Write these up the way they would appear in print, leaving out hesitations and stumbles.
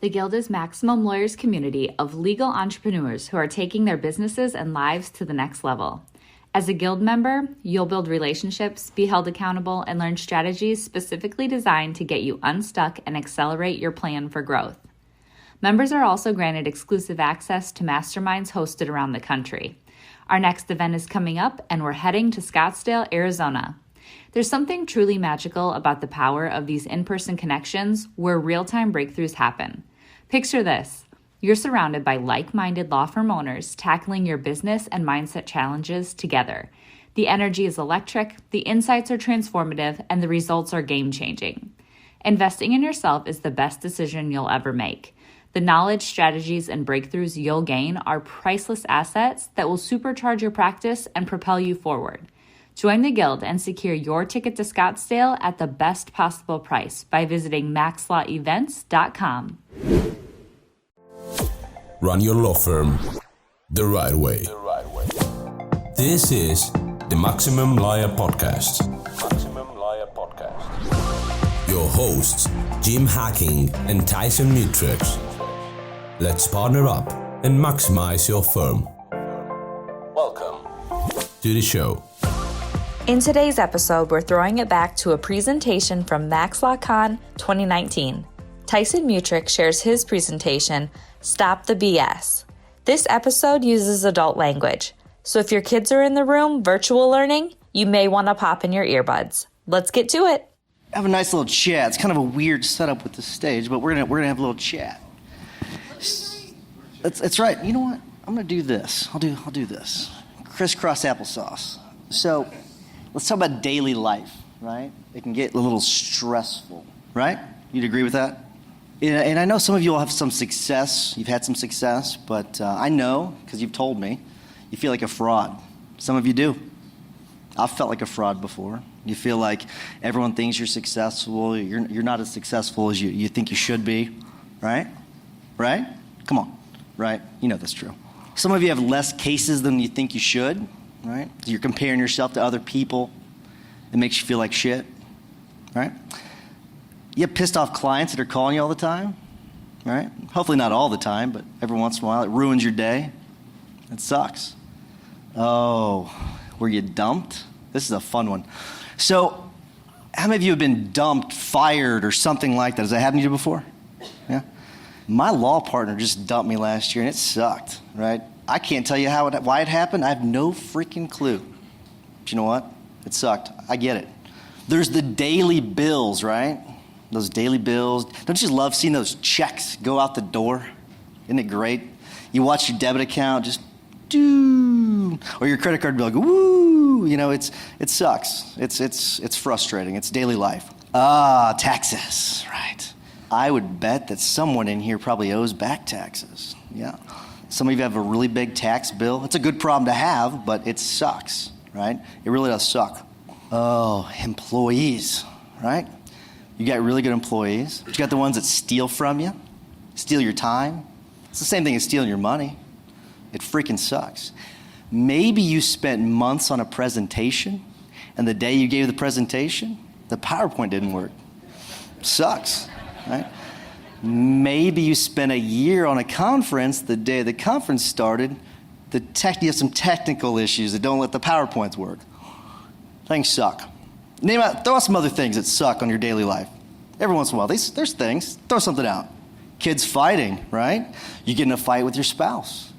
The Guild is Maximum Lawyers' community of legal entrepreneurs who are taking their businesses and lives to the next level. As a Guild member, you'll build relationships, be held accountable, and learn strategies specifically designed to get you unstuck and accelerate your plan for growth. Members are also granted exclusive access to masterminds hosted around the country. Our next event is coming up, and we're heading to Scottsdale, Arizona. There's something truly magical about the power of these in-person connections where real-time breakthroughs happen. Picture this. You're surrounded by like-minded law firm owners tackling your business and mindset challenges together. The energy is electric, the insights are transformative, and the results are game-changing. Investing in yourself is the best decision you'll ever make. The knowledge, strategies, and breakthroughs you'll gain are priceless assets that will supercharge your practice and propel you forward. Join the Guild and secure your ticket to Scottsdale at the best possible price by visiting maxlawevents.com. Run your law firm the right way. This is the Maximum Lawyer Podcast. Your hosts, Jim Hacking and Tyson Mutrux. Let's partner up and maximize your firm. Welcome to the show. In today's episode, we're throwing it back to a presentation from MaxLawCon 2019. Tyson Mutrux shares his presentation, Stop the BS. This episode uses adult language, so if your kids are in the room virtual learning, you may want to pop in your earbuds. Let's get to it. Have a nice little chat. It's kind of a weird setup with the stage, but we're gonna have a little chat. That's right. You know what? I'm gonna do this. I'll do this. Crisscross applesauce. So let's talk about daily life, right? It can get a little stressful, right? You'd agree with that? And I know some of you will have some success. You've had some success, but I know, because you've told me, you feel like a fraud. Some of you do. I've felt like a fraud before. You feel like everyone thinks you're successful. You're not as successful as you think you should be, right? Right? Come on, right? You know that's true. Some of you have less cases than you think you should, right? You're comparing yourself to other people. It makes you feel like shit, right? You have pissed off clients that are calling you all the time, right? Hopefully not all the time, but every once in a while it ruins your day. It sucks. Oh, were you dumped? This is a fun one. So, how many of you have been dumped, fired, or something like that? Has that happened to you before? Yeah? My law partner just dumped me last year, and it sucked, right? I can't tell you why it happened. I have no freaking clue. But you know what? It sucked. I get it. There's the daily bills, right? Those daily bills. Don't you love seeing those checks go out the door? Isn't it great? You watch your debit account just doo, or your credit card bill go woo. You know, it sucks. It's frustrating. It's daily life. Taxes, right? I would bet that someone in here probably owes back taxes. Yeah. Some of you have a really big tax bill. It's a good problem to have, but it sucks, right? It really does suck. Oh, employees, right? You got really good employees. But you got the ones that steal from you, steal your time. It's the same thing as stealing your money. It freaking sucks. Maybe you spent months on a presentation, and the day you gave the presentation, the PowerPoint didn't work. Sucks, right? Maybe you spent a year on a conference. The day the conference started, you have some technical issues that don't let the PowerPoints work. Things suck. Throw out some other things that suck on your daily life. Every once in a while, there's things. Throw something out. Kids fighting, right? You get in a fight with your spouse.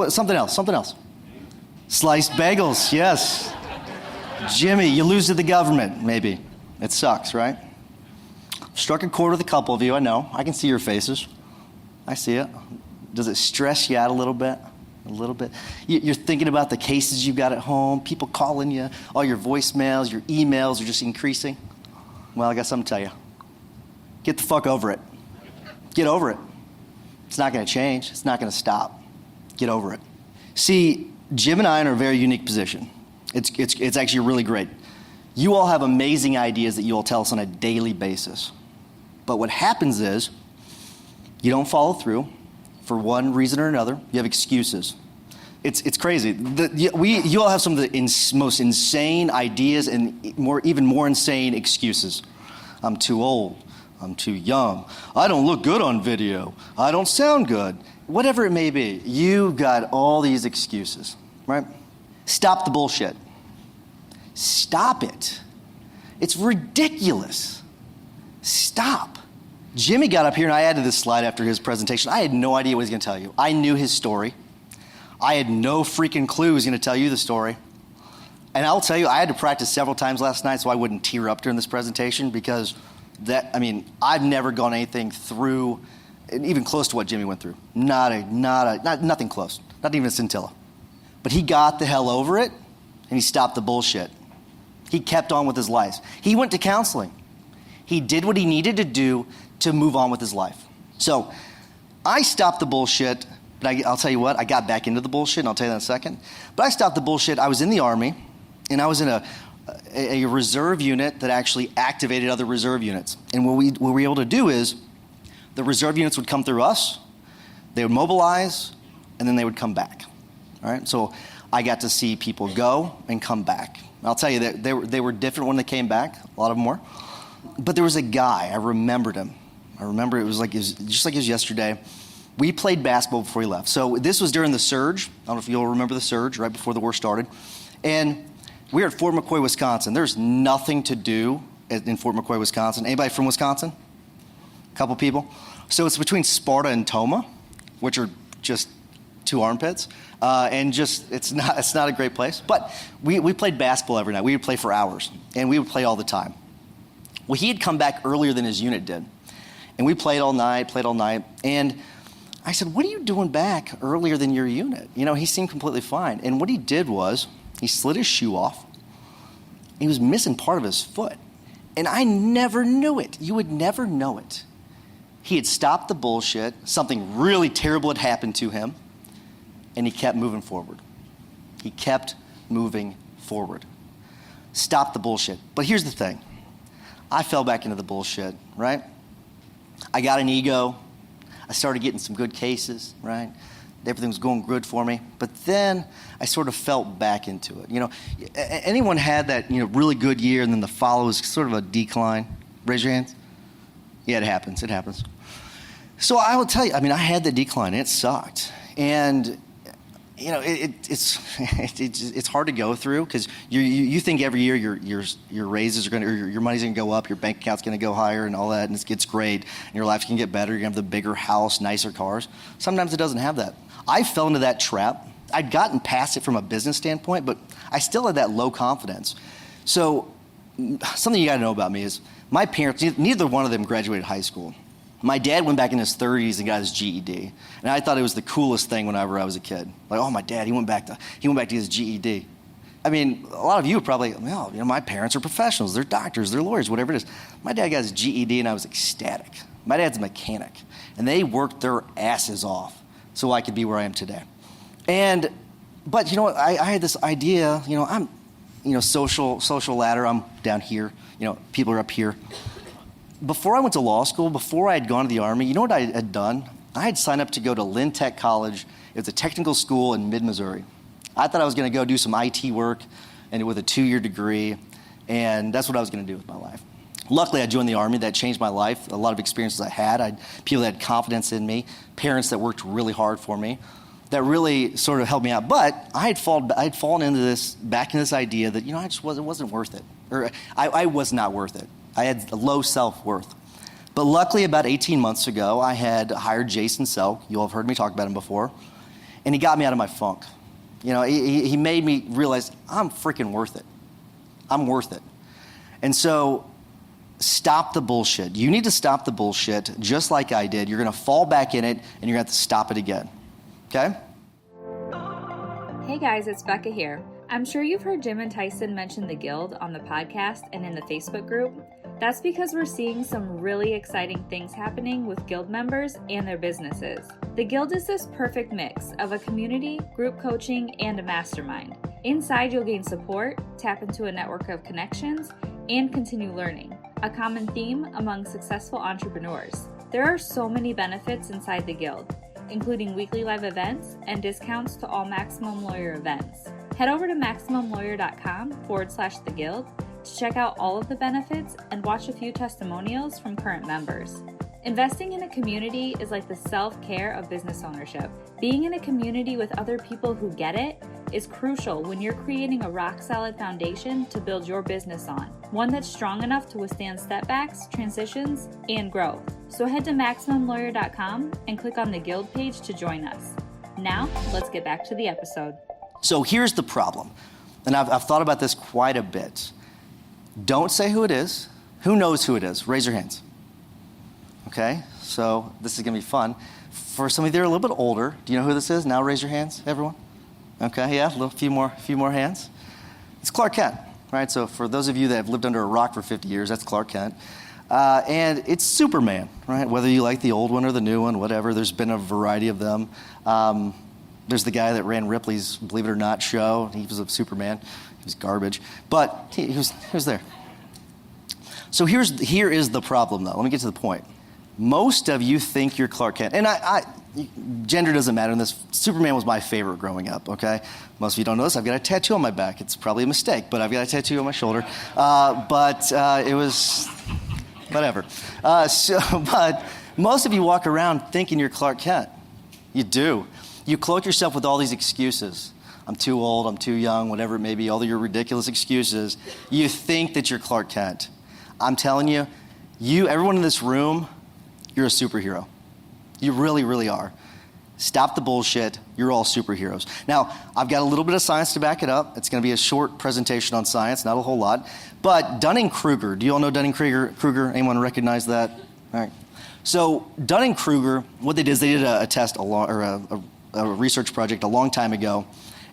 Something else. Sliced bagels, yes. Jimmy, you lose to the government, maybe. It sucks, right? Struck a chord with a couple of you, I know. I can see your faces. I see it. Does it stress you out a little bit? A little bit. You're thinking about the cases you've got at home, people calling you, all your voicemails, your emails are just increasing. Well, I got something to tell you. Get the fuck over it. Get over it. It's not going to change. It's not going to stop. Get over it. See, Jim and I are in a very unique position. It's actually really great. You all have amazing ideas that you all tell us on a daily basis. But what happens is you don't follow through. For one reason or another, you have excuses. It's crazy. You all have some of the most insane ideas and even more insane excuses. I'm too old. I'm too young. I don't look good on video. I don't sound good. Whatever it may be, you've got all these excuses, right? Stop the bullshit. Stop it. It's ridiculous. Stop. Jimmy got up here, and I added this slide after his presentation. I had no idea what he was going to tell you. I knew his story. I had no freaking clue he was going to tell you the story. And I'll tell you, I had to practice several times last night so I wouldn't tear up during this presentation because I've never gone anything through even close to what Jimmy went through. Nothing close. Not even a scintilla. But he got the hell over it, and he stopped the bullshit. He kept on with his life. He went to counseling. He did what he needed to do to move on with his life. So I stopped the bullshit, but I'll tell you what, I got back into the bullshit, and I'll tell you that in a second. But I stopped the bullshit. I was in the Army, and I was in a reserve unit that actually activated other reserve units. And what we were able to do is the reserve units would come through us, they would mobilize, and then they would come back. All right? So I got to see people go and come back. I'll tell you that they were different when they came back. A lot of them were. But there was a guy, I remembered him. I remember it was just like it was yesterday. We played basketball before he left. So this was during the surge. I don't know if you'll remember the surge, right before the war started. And we were at Fort McCoy, Wisconsin. There's nothing to do in Fort McCoy, Wisconsin. Anybody from Wisconsin? A couple people. So it's between Sparta and Toma, which are just two armpits. And just, it's not a great place. But we played basketball every night. We would play for hours. And we would play all the time. Well, he had come back earlier than his unit did. And we played all night. And I said, what are you doing back earlier than your unit? You know, he seemed completely fine. And what he did was, he slid his shoe off. He was missing part of his foot. And I never knew it. You would never know it. He had stopped the bullshit. Something really terrible had happened to him. And he kept moving forward. He kept moving forward. Stop the bullshit. But here's the thing. I fell back into the bullshit, right? I got an ego. I started getting some good cases, right? Everything was going good for me. But then I sort of felt back into it. You know, anyone had that, really good year and then the follow was sort of a decline? Raise your hands. Yeah, it happens. It happens. So I will tell you, I had the decline. And it sucked. And it's hard to go through because you think every year your raises are your money's gonna go up, your bank account's gonna go higher, and all that, and it gets great, and your life's gonna get better. You're gonna have the bigger house, nicer cars. Sometimes it doesn't have that. I fell into that trap. I'd gotten past it from a business standpoint, but I still had that low confidence. So something you gotta know about me is my parents, neither one of them graduated high school. My dad went back in his 30s and got his GED. And I thought it was the coolest thing whenever I was a kid. Like, oh, my dad, he went back to get his GED. A lot of you would probably, my parents are professionals. They're doctors, they're lawyers, whatever it is. My dad got his GED and I was ecstatic. My dad's a mechanic. And they worked their asses off so I could be where I am today. But I had this idea, I'm, social ladder, I'm down here, people are up here. Before I went to law school, before I had gone to the Army, you know what I had done? I had signed up to go to Lynn Tech College. It's a technical school in mid-Missouri. I thought I was going to go do some IT work and with a 2-year degree, and that's what I was going to do with my life. Luckily, I joined the Army. That changed my life. A lot of experiences I had people that had confidence in me, parents that worked really hard for me, that really sort of helped me out. But I had fallen into this idea that, it wasn't worth it. Or I was not worth it. I had a low self-worth. But luckily, about 18 months ago, I had hired Jason Selk. You'll have heard me talk about him before. And he got me out of my funk. He made me realize I'm freaking worth it. I'm worth it. And so stop the bullshit. You need to stop the bullshit just like I did. You're going to fall back in it, and you're going to have to stop it again. Okay? Hey guys, it's Becca here. I'm sure you've heard Jim and Tyson mention the Guild on the podcast and in the Facebook group. That's because we're seeing some really exciting things happening with Guild members and their businesses. The Guild is this perfect mix of a community, group coaching, and a mastermind. Inside, you'll gain support, tap into a network of connections, and continue learning, a common theme among successful entrepreneurs. There are so many benefits inside the Guild, including weekly live events and discounts to all Maximum Lawyer events. Head over to MaximumLawyer.com/the Guild to check out all of the benefits and watch a few testimonials from current members. Investing in a community is like the self-care of business ownership. Being in a community with other people who get it is crucial when you're creating a rock-solid foundation to build your business on, one that's strong enough to withstand setbacks, transitions, and growth. So head to MaximumLawyer.com and click on the Guild page to join us. Now, let's get back to the episode. So here's the problem, and I've thought about this quite a bit. Don't say who it is. Who knows who it is? Raise your hands. Okay, so this is going to be fun. For some of you that are a little bit older, do you know who this is? Now raise your hands, everyone. Okay, yeah, a few more hands. It's Clark Kent, right? So for those of you that have lived under a rock for 50 years, that's Clark Kent. And it's Superman, right? Whether you like the old one or the new one, whatever, there's been a variety of them. There's the guy that ran Ripley's Believe It or Not show. He was a Superman. He was garbage. But he was there. So here is the problem, though. Let me get to the point. Most of you think you're Clark Kent. And gender doesn't matter in this. Superman was my favorite growing up, okay? Most of you don't know this. I've got a tattoo on my back. It's probably a mistake, but I've got a tattoo on my shoulder. It was whatever. But most of you walk around thinking you're Clark Kent. You do. You cloak yourself with all these excuses. I'm too old, I'm too young, whatever it may be, all of your ridiculous excuses. You think that you're Clark Kent. I'm telling you, everyone in this room, you're a superhero. You really, really are. Stop the bullshit. You're all superheroes. Now, I've got a little bit of science to back it up. It's going to be a short presentation on science, not a whole lot. But Dunning-Kruger, do you all know Dunning-Kruger? Anyone recognize that? All right. So Dunning-Kruger, what they did is they did a test, a research project a long time ago.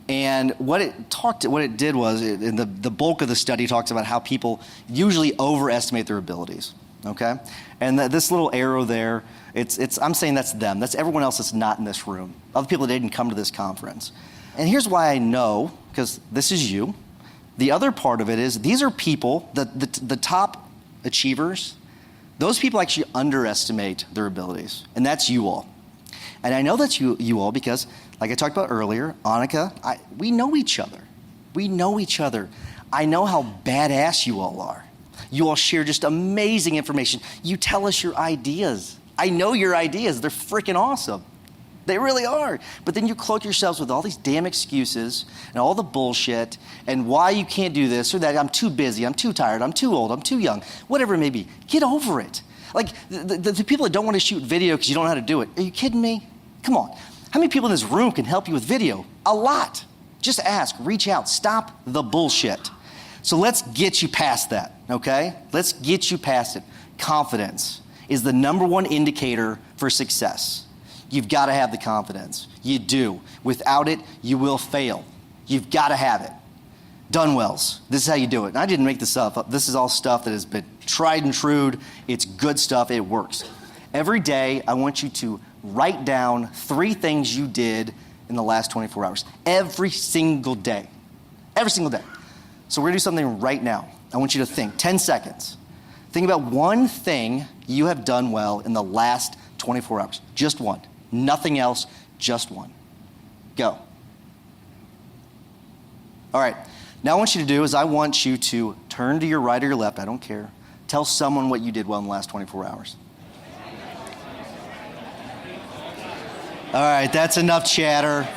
And what it did was, the bulk of the study talks about how people usually overestimate their abilities. Okay, and this little arrow there, I'm saying that's them. That's everyone else that's not in this room. Other people that didn't come to this conference. And here's why I know, because this is you. The other part of it is these are people, the top achievers. Those people actually underestimate their abilities, and that's you all. And I know that's you all because, like I talked about earlier, Annika, we know each other. We know each other. I know how badass you all are. You all share just amazing information. You tell us your ideas. I know your ideas. They're freaking awesome. They really are. But then you cloak yourselves with all these damn excuses and all the bullshit and why you can't do this or that. I'm too busy. I'm too tired. I'm too old. I'm too young. Whatever it may be. Get over it. Like the people that don't want to shoot video because you don't know how to do it. Are you kidding me? Come on. How many people in this room can help you with video? A lot. Just ask. Reach out. Stop the bullshit. So let's get you past that, okay? Let's get you past it. Confidence is the number one indicator for success. You've got to have the confidence. You do. Without it, you will fail. You've got to have it. Dunwells, this is how you do it. And I didn't make this up. This is all stuff that has been tried and true. It's good stuff. It works. Every day, I want you to write down 3 things you did in the last 24 hours. Every single day. Every single day. So we're going to do something right now. I want you to think, 10 seconds. Think about one thing you have done well in the last 24 hours. Just one. Nothing else, just one. Go. All right. Now what I want you to do is I want you to turn to your right or your left, I don't care. Tell someone what you did well in the last 24 hours. All right, that's enough chatter.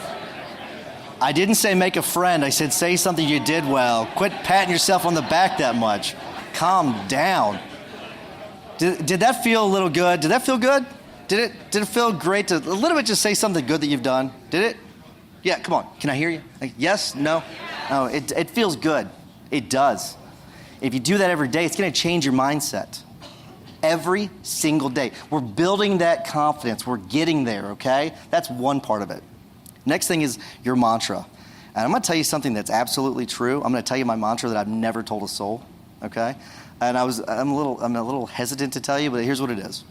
I didn't say make a friend. I said say something you did well. Quit patting yourself on the back that much. Calm down. Did that feel a little good? Did that feel good? Did it feel great to a little bit just say something good that you've done? Did it? Yeah, come on. Can I hear you? Like, yes? No? No, it feels good. It does. If you do that every day, it's going to change your mindset. Every single day. We're building that confidence. We're getting there, okay? That's one part of it. Next thing is your mantra. And I'm going to tell you something that's absolutely true. I'm going to tell you my mantra that I've never told a soul, okay? And I'm a little hesitant to tell you, but here's what it is.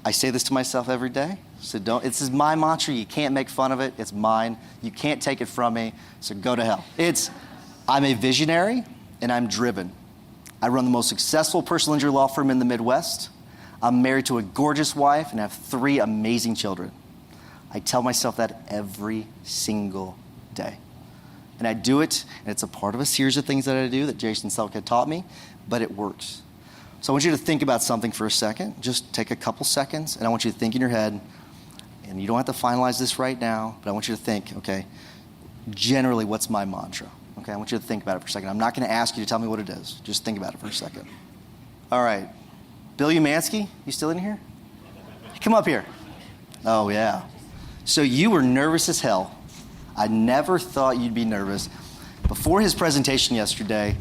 I say this to myself every day. So this is my mantra. You can't make fun of it. It's mine. You can't take it from me. So go to hell. I'm a visionary and I'm driven. I run the most successful personal injury law firm in the Midwest. I'm married to a gorgeous wife and have 3 amazing children. I tell myself that every single day. And I do it, and it's a part of a series of things that I do that Jason Selka taught me, but it works. So I want you to think about something for a second. Just take a couple seconds, and I want you to think in your head, and you don't have to finalize this right now, but I want you to think, okay, generally, what's my mantra? Okay, I want you to think about it for a second. I'm not going to ask you to tell me what it is. Just think about it for a second. All right. Bill Umansky, you still in here? Come up here. Oh, yeah. So you were nervous as hell. I never thought you'd be nervous. Before his presentation yesterday,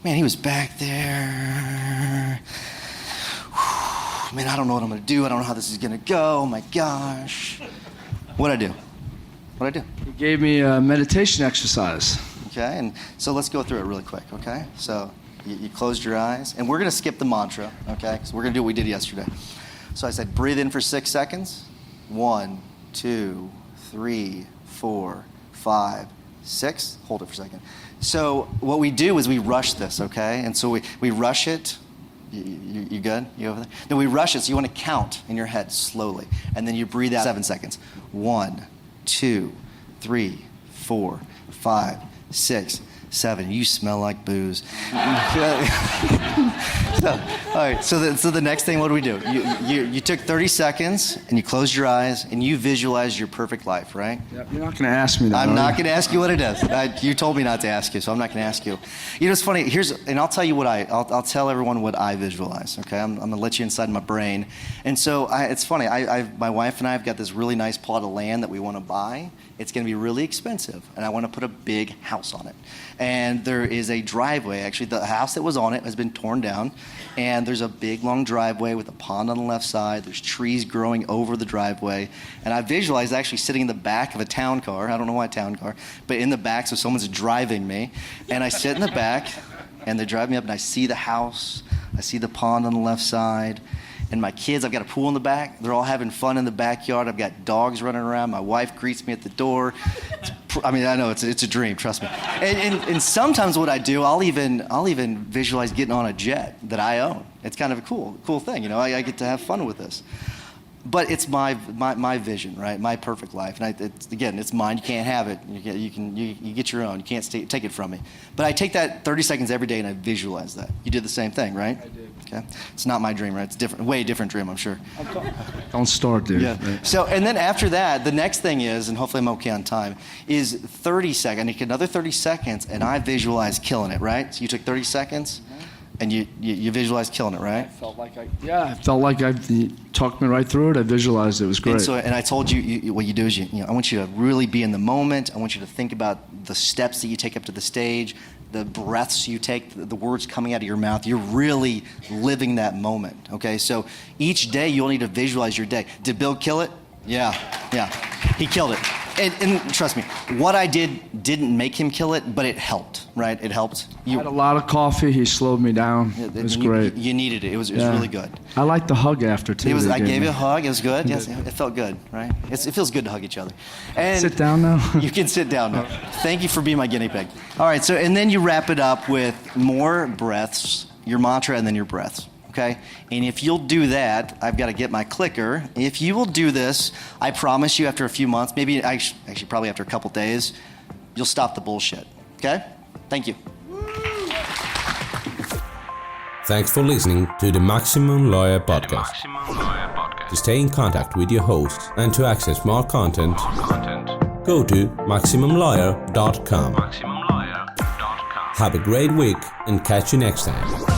man, he was back there. Whew, man, I don't know what I'm going to do. I don't know how this is going to go. Oh, my gosh. What'd I do? What'd I do? He gave me a meditation exercise. Okay, and so let's go through it really quick, okay? So you closed your eyes, and we're going to skip the mantra, okay? So we're going to do what we did yesterday. So I said, breathe in for 6 seconds. 1, 2, 3, 4, 5, 6. Hold it for a second. So what we do is we rush this, okay? And so we rush it. You good? You over there? Then we rush it, so you want to count in your head slowly. And then you breathe out 7 seconds. 1, 2, 3, 4, 5, 6, 7. You smell like booze. All right. So the next thing, what do we do? You took 30 seconds and you closed your eyes and you visualized your perfect life, right? Yep. You're not going to ask me that. I'm not going to ask you what it is. You told me not to ask you, so I'm not going to ask you. You know, it's funny. And I'll tell you what I'll tell everyone what I visualize. Okay, I'm going to let you inside my brain. And so it's funny. My wife and I have got this really nice plot of land that we want to buy. It's going to be really expensive, and I want to put a big house on it. And there is a driveway. Actually, the house that was on it has been torn down, and there's a big, long driveway with a pond on the left side. There's trees growing over the driveway, and I visualized actually sitting in the back of a town car. I don't know why town car, but in the back, so someone's driving me, and I sit in the back, and they drive me up, and I see the house. I see the pond on the left side. And my kids, I've got a pool in the back. They're all having fun in the backyard. I've got dogs running around. My wife greets me at the door. I know it's a dream, trust me. And sometimes what I do, I'll even visualize getting on a jet that I own. It's kind of a cool thing, you know. I get to have fun with this. But it's my vision, right? My perfect life. And it's mine. You can't have it. You get your own. You can't take it from me. But I take that 30 seconds every day and I visualize that. You did the same thing, right? I did. Okay. It's not my dream, right? It's different, way different dream, I'm sure. Don't start, dude. Yeah. Right. So, and then after that, the next thing is, and hopefully I'm okay on time, is 30 seconds. I need another 30 seconds, and I visualize killing it, right? So you took 30 seconds, and you visualized killing it, right? I felt like you talked me right through it. I visualized it. It was great. And I told you what you do is I want you to really be in the moment. I want you to think about the steps that you take up to the stage, the breaths you take, the words coming out of your mouth. You're really living that moment, okay? So each day you'll need to visualize your day. Did Bill kill it? Yeah. He killed it. And trust me, what I did didn't make him kill it, but it helped, right? It helped. I had a lot of coffee. He slowed me down. It was great. You needed it. It was really good. I liked the hug after, too. I gave you a hug. It was good. Yes, it felt good, right? It feels good to hug each other. And sit down now? You can sit down now. Thank you for being my guinea pig. All right, and then you wrap it up with more breaths, your mantra, and then your breaths. Okay? And if you'll do that, I've got to get my clicker. If you will do this, I promise you after a few months, maybe actually probably after a couple days, you'll stop the bullshit. Okay? Thank you. Thanks for listening to the Maximum Lawyer Podcast. To stay in contact with your host and to access more content, go to MaximumLawyer.com. Have a great week and catch you next time.